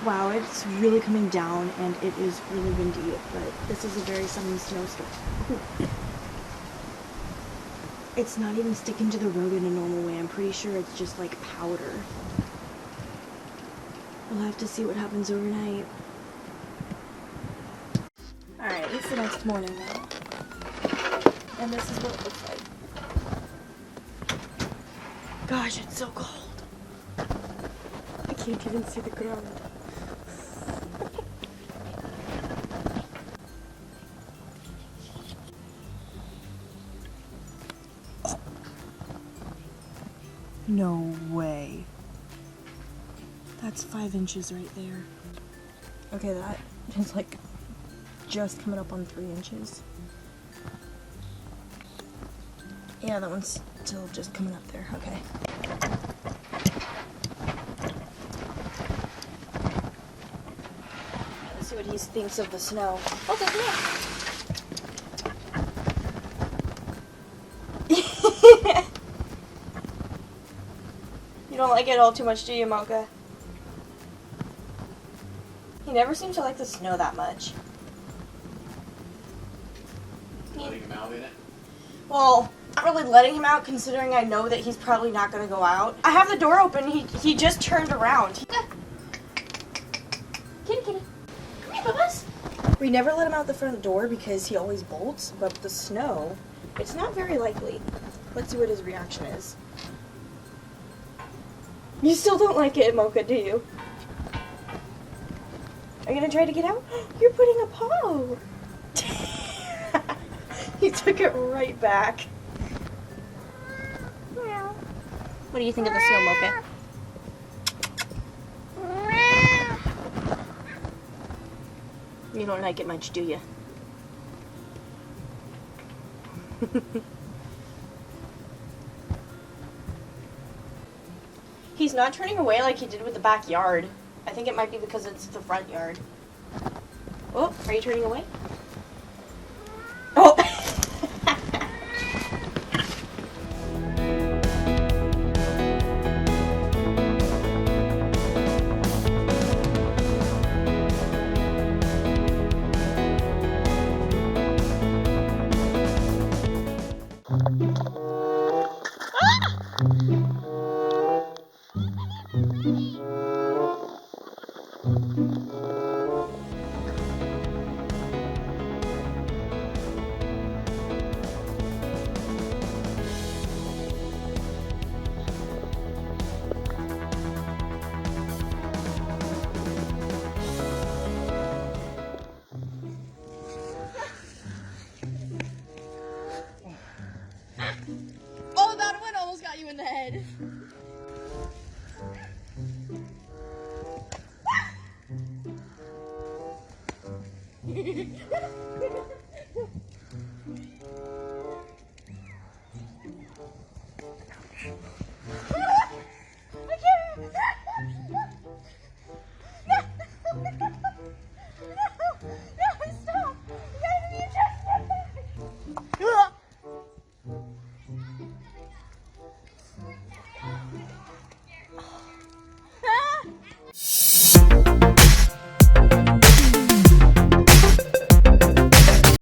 Wow, it's really coming down and it is really windy, but this is a very sudden snowstorm. Ooh. It's not even sticking to the road in a normal way. I'm pretty sure it's just like powder. We'll have to see what happens overnight. Alright, it's the next morning now. And this is what it looks like. Gosh, it's so cold. I can't even see the ground. No way. That's 5 inches right there. Okay, that is like just coming up on 3 inches. Yeah, that one's still just coming up there. Okay. Let's see what he thinks of the snow. Okay, come here. You don't like it all too much, do you, Mocha? He never seems to like the snow that much. Letting him out in it? Well, not really letting him out, considering I know that he's probably not going to go out. I have the door open. He just turned around. Kitty, kitty. Come here, Bubba's. We never let him out the front door because he always bolts, but the snow, it's not very likely. Let's see what his reaction is. You still don't like it, Mocha, do you? Are you going to try to get out? You're putting a paw. He took it right back. What do you think of the snow, Mocha? You don't like it much, do you? He's not turning away like he did with the backyard. I think it might be because it's the front yard. Oh, are you turning away? Oh! Oh, that one almost got you in the head.